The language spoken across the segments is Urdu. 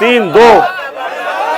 3, 2,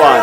5।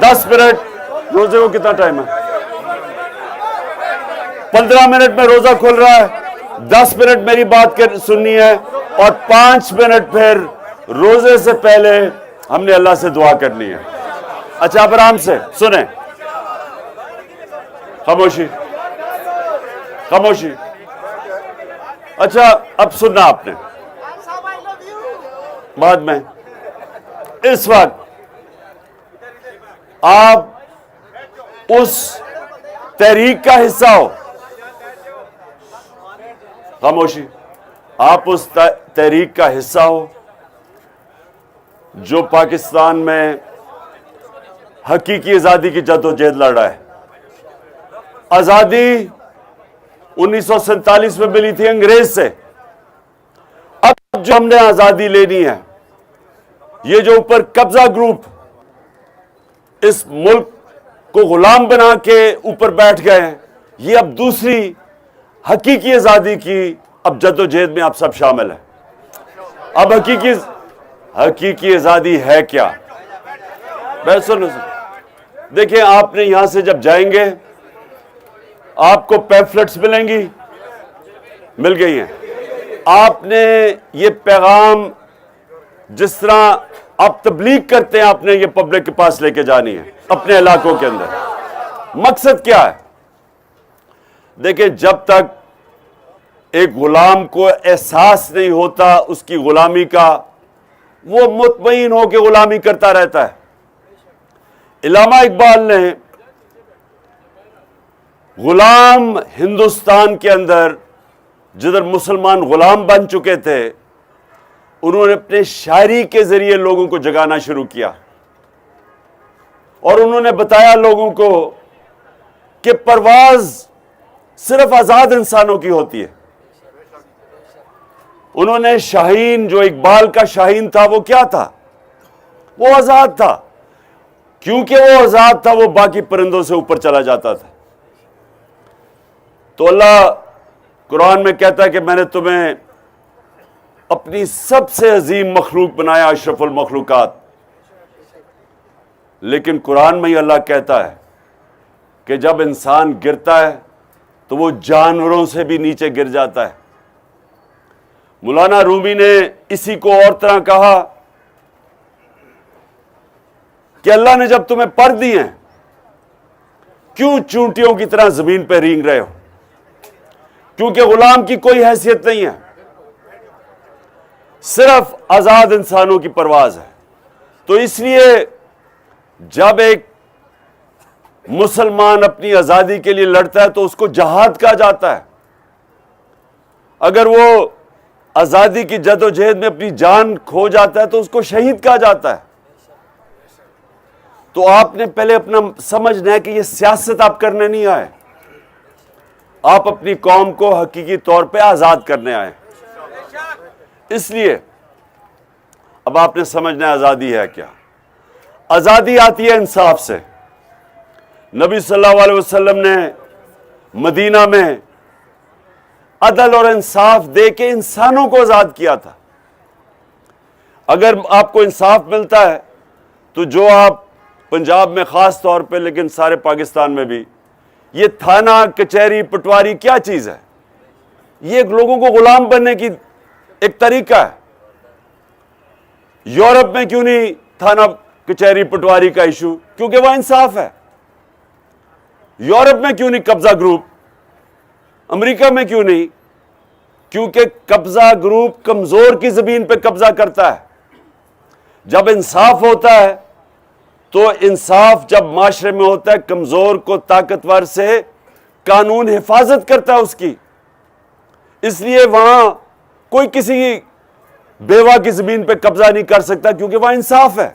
10 منٹ روزے کو کتنا ٹائم ہے؟ 15 منٹ میں روزہ کھل رہا ہے, 10 منٹ میری بات سننی ہے, اور 5 منٹ پھر روزے سے پہلے ہم نے اللہ سے دعا کرنی ہے. اچھا اب آرام سے سنیں, خاموشی خاموشی. اچھا اب سننا آپ نے بعد میں. اس وقت آپ اس تحریک کا حصہ ہو, خاموشی, آپ اس تحریک کا حصہ ہو جو پاکستان میں حقیقی آزادی کی جدوجہد لڑ رہا ہے. آزادی 1947 میں ملی تھی انگریز سے. اب جو ہم نے آزادی لینی ہے, یہ جو اوپر قبضہ گروپ اس ملک کو غلام بنا کے اوپر بیٹھ گئے ہیں, یہ اب دوسری حقیقی آزادی کی اب جدوجہد میں آپ سب شامل ہیں. اب حقیقی آزادی ہے کیا؟ بس سنو, دیکھیں آپ نے یہاں سے جب جائیں گے آپ کو پیمفلٹس ملیں گی, مل گئی ہیں. آپ نے یہ پیغام جس طرح آپ تبلیغ کرتے ہیں آپ نے یہ پبلک کے پاس لے کے جانی ہے اپنے علاقوں کے اندر. مقصد کیا ہے؟ دیکھیں جب تک ایک غلام کو احساس نہیں ہوتا اس کی غلامی کا, وہ مطمئن ہو کے غلامی کرتا رہتا ہے. علامہ اقبال نے غلام ہندوستان کے اندر جدھر مسلمان غلام بن چکے تھے, انہوں نے اپنے شاعری کے ذریعے لوگوں کو جگانا شروع کیا, اور انہوں نے بتایا لوگوں کو کہ پرواز صرف آزاد انسانوں کی ہوتی ہے. انہوں نے شاہین, جو اقبال کا شاہین تھا, وہ کیا تھا؟ وہ آزاد تھا. کیونکہ وہ آزاد تھا وہ باقی پرندوں سے اوپر چلا جاتا تھا. تو اللہ قرآن میں کہتا ہے کہ میں نے تمہیں اپنی سب سے عظیم مخلوق بنایا, اشرف المخلوقات. لیکن قرآن میں ہی اللہ کہتا ہے کہ جب انسان گرتا ہے تو وہ جانوروں سے بھی نیچے گر جاتا ہے. مولانا رومی نے اسی کو اور طرح کہا کہ اللہ نے جب تمہیں پر دی ہیں کیوں چونٹیوں کی طرح زمین پہ رینگ رہے ہو؟ کیونکہ غلام کی کوئی حیثیت نہیں ہے, صرف آزاد انسانوں کی پرواز ہے. تو اس لیے جب ایک مسلمان اپنی آزادی کے لیے لڑتا ہے تو اس کو جہاد کہا جاتا ہے. اگر وہ آزادی کی جدوجہد میں اپنی جان کھو جاتا ہے تو اس کو شہید کہا جاتا ہے. تو آپ نے پہلے اپنا سمجھنا ہے کہ یہ سیاست آپ کرنے نہیں آئے, آپ اپنی قوم کو حقیقی طور پہ آزاد کرنے آئے. اس لیے اب آپ نے سمجھنا ہے آزادی ہے کیا. آزادی آتی ہے انصاف سے. نبی صلی اللہ علیہ وسلم نے مدینہ میں عدل اور انصاف دے کے انسانوں کو آزاد کیا تھا. اگر آپ کو انصاف ملتا ہے تو جو آپ پنجاب میں خاص طور پہ, لیکن سارے پاکستان میں بھی, یہ تھانہ کچہری پٹواری کیا چیز ہے؟ یہ لوگوں کو غلام بننے کی ایک طریقہ ہے. یورپ میں کیوں نہیں تھانہ کچہری پٹواری کا ایشو؟ کیونکہ وہ انصاف ہے. یورپ میں کیوں نہیں قبضہ گروپ؟ امریکہ میں کیوں نہیں؟ کیونکہ قبضہ گروپ کمزور کی زمین پہ قبضہ کرتا ہے. جب انصاف ہوتا ہے تو انصاف جب معاشرے میں ہوتا ہے, کمزور کو طاقتور سے قانون حفاظت کرتا ہے اس کی. اس لیے وہاں کوئی کسی بیوہ کی زمین پہ قبضہ نہیں کر سکتا کیونکہ وہاں انصاف ہے.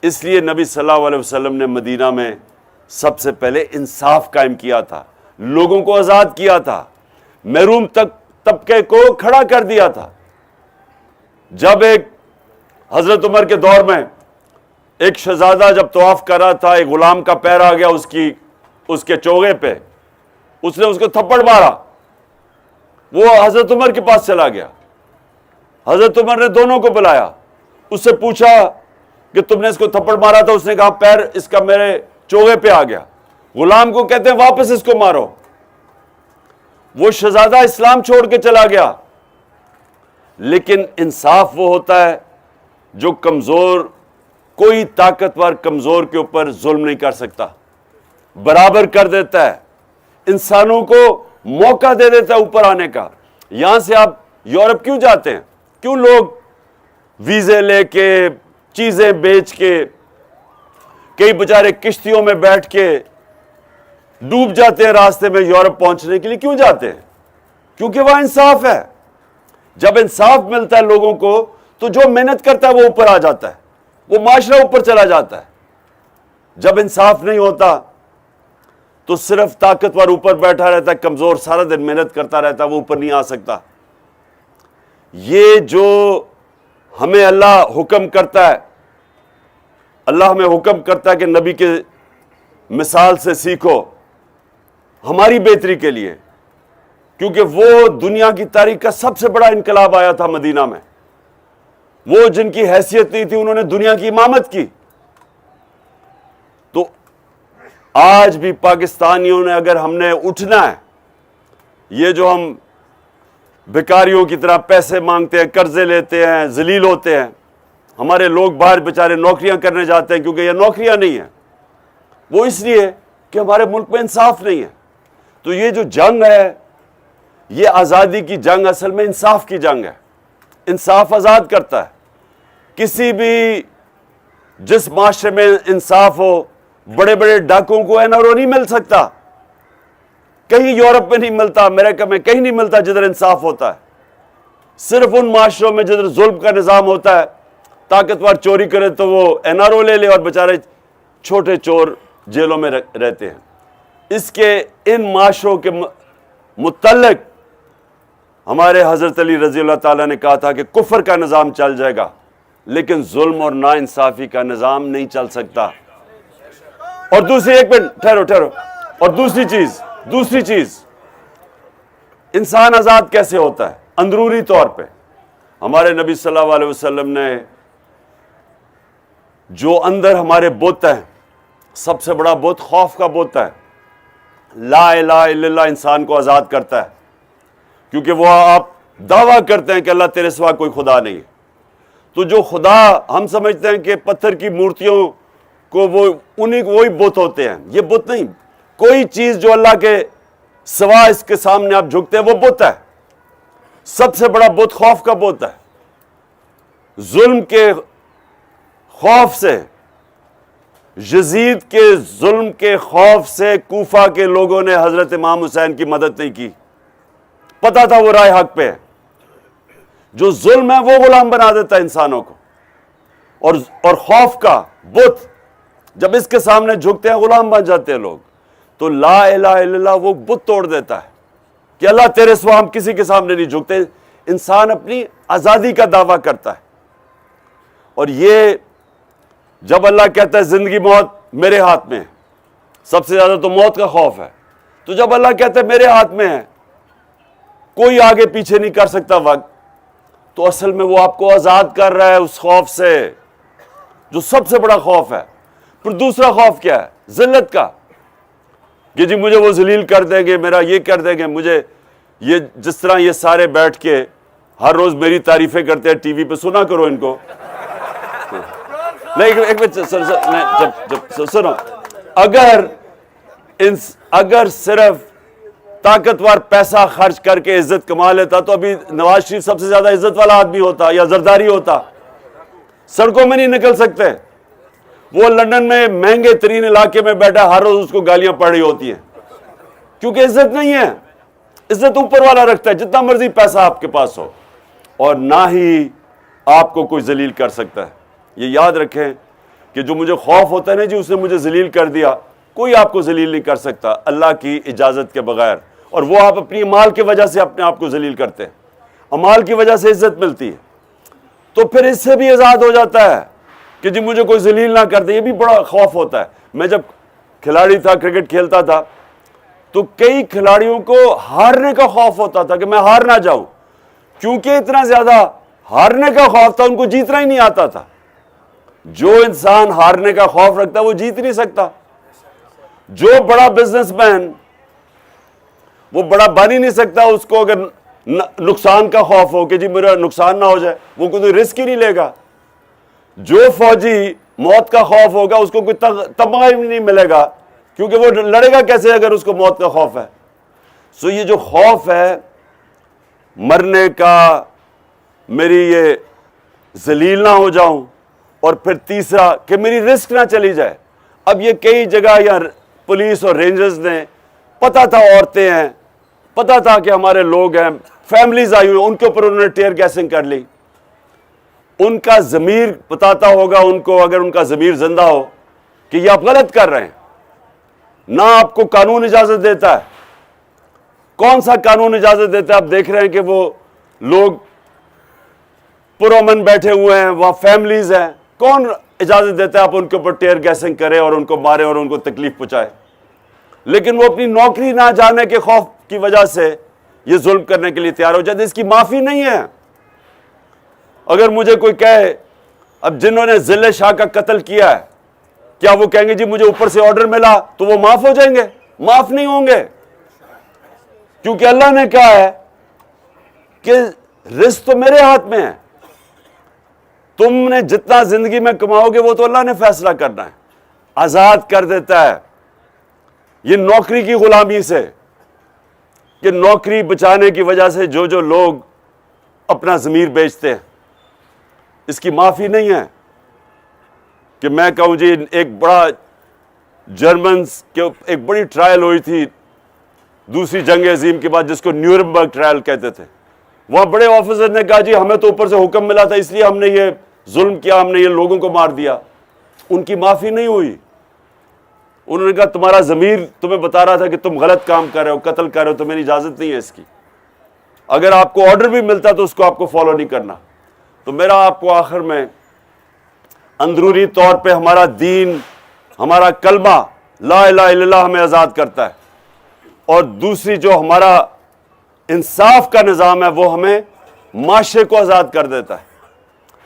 اس لیے نبی صلی اللہ علیہ وسلم نے مدینہ میں سب سے پہلے انصاف قائم کیا تھا, لوگوں کو آزاد کیا تھا, محروم طبقے کو کھڑا کر دیا تھا. جب ایک حضرت عمر کے دور میں ایک شہزادہ جب طواف کر رہا تھا, ایک غلام کا پیر آ گیا اس کے چوغے پہ, اس نے اس کو تھپڑ مارا, وہ حضرت عمر کے پاس چلا گیا. حضرت عمر نے دونوں کو بلایا, اس سے پوچھا کہ تم نے اس کو تھپڑ مارا تھا, اس نے کہا پیر اس کا میرے چوغے پہ آ گیا. غلام کو کہتے ہیں واپس اس کو مارو. وہ شہزادہ اسلام چھوڑ کے چلا گیا. لیکن انصاف وہ ہوتا ہے جو کمزور, کوئی طاقتور کمزور کے اوپر ظلم نہیں کر سکتا, برابر کر دیتا ہے, انسانوں کو موقع دے دیتا ہے اوپر آنے کا. یہاں سے آپ یورپ کیوں جاتے ہیں؟ کیوں لوگ ویزے لے کے, چیزیں بیچ کے, کئی بیچارے کشتیوں میں بیٹھ کے ڈوب جاتے ہیں راستے میں یورپ پہنچنے کے لیے؟ کیوں جاتے ہیں؟ کیونکہ وہاں انصاف ہے. جب انصاف ملتا ہے لوگوں کو تو جو محنت کرتا ہے وہ اوپر آ جاتا ہے, وہ معاشرہ اوپر چلا جاتا ہے. جب انصاف نہیں ہوتا تو صرف طاقتور اوپر بیٹھا رہتا ہے, کمزور سارا دن محنت کرتا رہتا ہے, وہ اوپر نہیں آ سکتا. یہ جو ہمیں اللہ حکم کرتا ہے, اللہ ہمیں حکم کرتا ہے کہ نبی کے مثال سے سیکھو, ہماری بہتری کے لیے, کیونکہ وہ دنیا کی تاریخ کا سب سے بڑا انقلاب آیا تھا مدینہ میں. وہ جن کی حیثیت نہیں تھی انہوں نے دنیا کی امامت کی. تو آج بھی پاکستانیوں نے, اگر ہم نے اٹھنا ہے, یہ جو ہم بھکاریوں کی طرح پیسے مانگتے ہیں, قرضے لیتے ہیں, ذلیل ہوتے ہیں, ہمارے لوگ باہر بیچارے نوکریاں کرنے جاتے ہیں کیونکہ یہ نوکریاں نہیں ہیں, وہ اس لیے کہ ہمارے ملک میں انصاف نہیں ہے. تو یہ جو جنگ ہے, یہ آزادی کی جنگ اصل میں انصاف کی جنگ ہے. انصاف آزاد کرتا ہے. کسی بھی جس معاشرے میں انصاف ہو, بڑے بڑے ڈاکوں کو NRO نہیں مل سکتا. کہیں یورپ میں نہیں ملتا, امریکہ میں کہیں نہیں ملتا جدھر انصاف ہوتا ہے. صرف ان معاشروں میں جدھر ظلم کا نظام ہوتا ہے, طاقتور چوری کرے تو وہ NRO لے لے اور بیچارے چھوٹے چور جیلوں میں رہتے ہیں. اس کے ان معاشروں کے متعلق ہمارے حضرت علی رضی اللہ تعالیٰ نے کہا تھا کہ کفر کا نظام چل جائے گا لیکن ظلم اور ناانصافی کا نظام نہیں چل سکتا. اور دوسری, ایک منٹ ٹھہرو, اور دوسری چیز انسان آزاد کیسے ہوتا ہے؟ اندرونی طور پہ ہمارے نبی صلی اللہ علیہ وسلم نے جو اندر ہمارے بت ہیں, سب سے بڑا بت خوف کا بت ہے. لا الہ الا اللہ انسان کو آزاد کرتا ہے, کیونکہ وہ آپ دعویٰ کرتے ہیں کہ اللہ تیرے سوا کوئی خدا نہیں ہے. تو جو خدا ہم سمجھتے ہیں کہ پتھر کی مورتیوں کو وہی بت ہوتے ہیں, یہ بت نہیں. کوئی چیز جو اللہ کے سوا اس کے سامنے آپ جھکتے ہیں وہ بت ہے. سب سے بڑا بت خوف کا بت ہے. ظلم کے خوف سے, یزید کے ظلم کے خوف سے کوفہ کے لوگوں نے حضرت امام حسین کی مدد نہیں کی. پتا تھا وہ رائے حق پہ ہے. جو ظلم ہے وہ غلام بنا دیتا ہے انسانوں کو, اور خوف کا بت جب اس کے سامنے جھکتے ہیں غلام بن جاتے ہیں لوگ. تو لا الہ الا اللہ وہ بت توڑ دیتا ہے کہ اللہ تیرے سوا ہم کسی کے سامنے نہیں جھکتے. انسان اپنی آزادی کا دعویٰ کرتا ہے. اور یہ جب اللہ کہتا ہے زندگی موت میرے ہاتھ میں ہے, سب سے زیادہ تو موت کا خوف ہے, تو جب اللہ کہتا ہے میرے ہاتھ میں ہے, کوئی آگے پیچھے نہیں کر سکتا وقت, تو اصل میں وہ آپ کو آزاد کر رہا ہے اس خوف سے جو سب سے بڑا خوف ہے. پھر دوسرا خوف کیا ہے؟ ذلت کا, کہ جی مجھے وہ ذلیل کر دیں گے, میرا یہ کر دیں گے. مجھے یہ جس طرح یہ سارے بیٹھ کے ہر روز میری تعریفیں کرتے ہیں ٹی وی پہ, سنا کرو ان کو. سنو, اگر صرف طاقتور پیسہ خرچ کر کے عزت کما لیتا تو ابھی نواز شریف سب سے زیادہ عزت والا آدمی ہوتا یا زرداری ہوتا. سڑکوں میں نہیں نکل سکتے. وہ لندن میں مہنگے ترین علاقے میں بیٹھا, ہر روز اس کو گالیاں پڑ رہی ہوتی ہیں, کیونکہ عزت نہیں ہے. عزت اوپر والا رکھتا ہے, جتنا مرضی پیسہ آپ کے پاس ہو, اور نہ ہی آپ کو کوئی ذلیل کر سکتا ہے. یہ یاد رکھیں کہ جو مجھے خوف ہوتا ہے نا جی اس نے مجھے ذلیل کر دیا, کوئی آپ کو ذلیل نہیں کر سکتا اللہ کی اجازت کے بغیر. اور وہ آپ اپنی اعمال کی وجہ سے اپنے آپ کو ذلیل کرتے ہیں, اعمال کی وجہ سے عزت ملتی ہے. تو پھر اس سے بھی آزاد ہو جاتا ہے کہ جی مجھے کوئی ذلیل نہ کر دے. یہ بھی بڑا خوف ہوتا ہے. میں جب کھلاڑی تھا, کرکٹ کھیلتا تھا, تو کئی کھلاڑیوں کو ہارنے کا خوف ہوتا تھا کہ میں ہار نہ جاؤں, کیونکہ اتنا زیادہ ہارنے کا خوف تھا, ان کو جیتنا ہی نہیں آتا تھا. جو انسان ہارنے کا خوف رکھتا ہے وہ جیت نہیں سکتا. جو بڑا بزنس مین وہ بڑا بن ہی نہیں سکتا, اس کو اگر نقصان کا خوف ہو کہ جی میرا نقصان نہ ہو جائے, وہ کوئی رسک ہی نہیں لے گا. جو فوجی موت کا خوف ہوگا اس کو کوئی تمغہ ہی نہیں ملے گا, کیونکہ وہ لڑے گا کیسے اگر اس کو موت کا خوف ہے. سو یہ جو خوف ہے مرنے کا, میری یہ ذلیل نہ ہو جاؤں, اور پھر تیسرا کہ میری رسک نہ چلی جائے. اب یہ کئی جگہ یا پولیس اور رینجرز نے, پتا تھا عورتیں ہیں, پتا تھا کہ ہمارے لوگ ہیں, فیملیز آئی ہوئی, ان کے اوپر انہوں نے ٹیئر گیسنگ کر لی. ان کا ضمیر بتاتا ہوگا ان کو, اگر ان کا ضمیر زندہ ہو, کہ یہ آپ غلط کر رہے ہیں. نہ آپ کو قانون اجازت دیتا ہے. کون سا قانون اجازت دیتا ہے؟ آپ دیکھ رہے ہیں کہ وہ لوگ پرامن بیٹھے ہوئے ہیں, وہاں فیملیز ہیں. کون اجازت دیتا ہے آپ ان کے اوپر ٹیئر گیسنگ کریں اور ان کو ماریں اور ان کو تکلیف پہنچائے؟ لیکن وہ اپنی نوکری نہ جانے کے خوف کی وجہ سے یہ ظلم کرنے کے لیے تیار ہو جاتے. اس کی معافی نہیں ہے. اگر مجھے کوئی کہے, اب جنہوں نے ذل شاہ کا قتل کیا ہے, کیا وہ کہیں گے جی مجھے اوپر سے آرڈر ملا تو وہ معاف ہو جائیں گے؟ معاف نہیں ہوں گے, کیونکہ اللہ نے کہا ہے کہ رزق تو میرے ہاتھ میں ہے. تم نے جتنا زندگی میں کماؤ گے وہ تو اللہ نے فیصلہ کرنا ہے. آزاد کر دیتا ہے یہ نوکری کی غلامی سے, کہ نوکری بچانے کی وجہ سے جو جو لوگ اپنا ضمیر بیچتے ہیں, اس کی معافی نہیں ہے. کہ میں کہوں جی ایک بڑا جرمنز کے ایک بڑی ٹرائل ہوئی تھی دوسری جنگ عظیم کے بعد, جس کو نیورنبرگ ٹرائل کہتے تھے. وہاں بڑے آفیسر نے کہا جی ہمیں تو اوپر سے حکم ملا تھا اس لیے ہم نے یہ ظلم کیا, ہم نے یہ لوگوں کو مار دیا. ان کی معافی نہیں ہوئی. انہوں نے کہا تمہارا ضمیر تمہیں بتا رہا تھا کہ تم غلط کام کر رہے ہو, قتل کر رہے ہو, تو میری اجازت نہیں ہے اس کی. اگر آپ کو آرڈر بھی ملتا تو اس کو آپ کو فالو نہیں کرنا. تو میرا آپ کو آخر میں, اندرونی طور پہ ہمارا دین, ہمارا کلمہ لا الہ الا اللہ ہمیں آزاد کرتا ہے, اور دوسری جو ہمارا انصاف کا نظام ہے وہ ہمیں معاشرے کو آزاد کر دیتا ہے.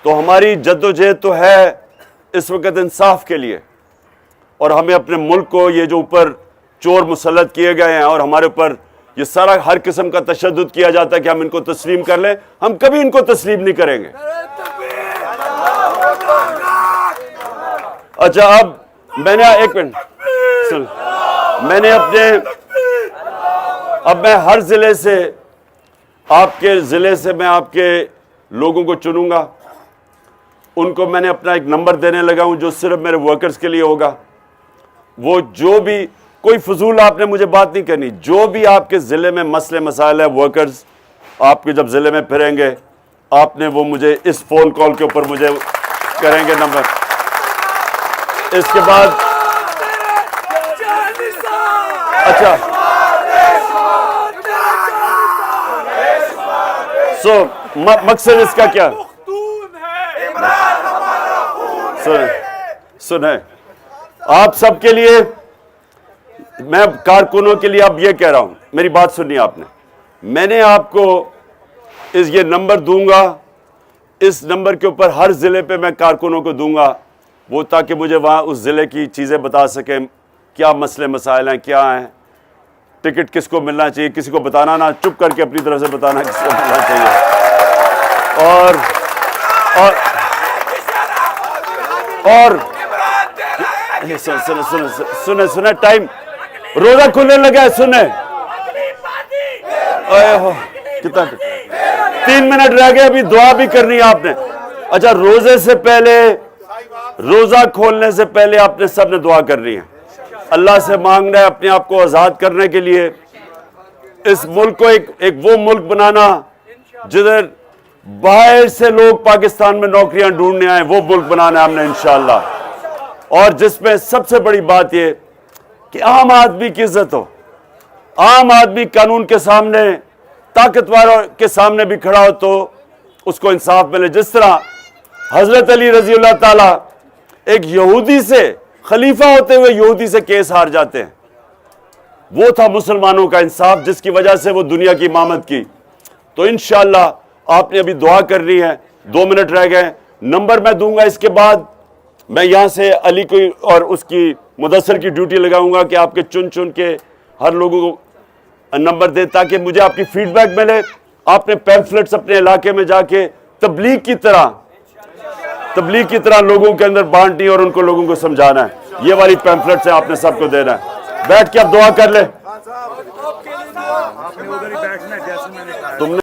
تو ہماری جدوجہد تو ہے اس وقت انصاف کے لیے, اور ہمیں اپنے ملک کو, یہ جو اوپر چور مسلط کیے گئے ہیں اور ہمارے اوپر یہ سارا ہر قسم کا تشدد کیا جاتا ہے کہ ہم ان کو تسلیم کر لیں, ہم کبھی ان کو تسلیم نہیں کریں گے. اچھا اب میں نے ایک منٹ سن, میں نے اپنے, اب میں ہر ضلع سے, آپ کے ضلع سے میں آپ کے لوگوں کو چنوں گا. ان کو میں نے اپنا ایک نمبر دینے لگا ہوں جو صرف میرے ورکرز کے لیے ہوگا. وہ جو بھی, کوئی فضول آپ نے مجھے بات نہیں کرنی, جو بھی آپ کے ضلع میں مسئلے مسائل ہے, ورکرز آپ کے جب ضلع میں پھریں گے آپ نے وہ مجھے اس فون کال کے اوپر مجھے کریں گے نمبر. اس کے بعد اچھا سو مقصد اس کا کیا سنیں, آپ سب کے لیے, میں کارکنوں کے لیے اب یہ کہہ رہا ہوں, میری بات سنی آپ نے. میں نے آپ کو یہ نمبر دوں گا, اس نمبر کے اوپر ہر ضلع پہ میں کارکنوں کو دوں گا, وہ تاکہ مجھے وہاں اس ضلع کی چیزیں بتا سکیں, کیا مسئلے مسائل ہیں, کیا ہیں, ٹکٹ کس کو ملنا چاہیے, کسی کو بتانا نہ, چپ کر کے اپنی طرف سے بتانا کس کو ملنا چاہیے. اور سنیں ٹائم, روزہ کھلنے لگا ہے, سنیں, کتنا 3 منٹ رہ گئے, ابھی دعا بھی کرنی ہے آپ نے. اچھا روزے سے پہلے, روزہ کھولنے سے پہلے آپ نے سب نے دعا کرنی ہے, اللہ سے مانگنا ہے اپنے آپ کو آزاد کرنے کے لیے, اس ملک کو ایک وہ ملک بنانا جدھر باہر سے لوگ پاکستان میں نوکریاں ڈھونڈنے آئیں, وہ ملک بنانا ہے ہم نے انشاءاللہ. اور جس میں سب سے بڑی بات یہ کہ عام آدمی کی عزت ہو, عام آدمی قانون کے سامنے, طاقتوروں کے سامنے بھی کھڑا ہو تو اس کو انصاف ملے. جس طرح حضرت علی رضی اللہ تعالی ایک یہودی سے, خلیفہ ہوتے ہوئے یہودی سے کیس ہار جاتے ہیں, وہ تھا مسلمانوں کا انصاف جس کی وجہ سے وہ دنیا کی امامت کی. تو انشاءاللہ آپ نے ابھی دعا کرنی ہے, 2 منٹ رہ گئے, نمبر میں دوں گا اس کے بعد, میں یہاں سے علی کو اور اس کی مدثر کی ڈیوٹی لگاؤں گا کہ آپ کے چن چن کے ہر لوگوں کو نمبر دے تاکہ مجھے آپ کی فیڈ بیک ملے. آپ نے پیمفلٹس اپنے علاقے میں جا کے تبلیغ کی طرح لوگوں کے اندر بانٹنی اور ان کو لوگوں کو سمجھانا ہے. یہ والی پیمفلٹس ہیں آپ نے سب کو دینا ہے. بیٹھ کے اب دعا کر لیں. تم نے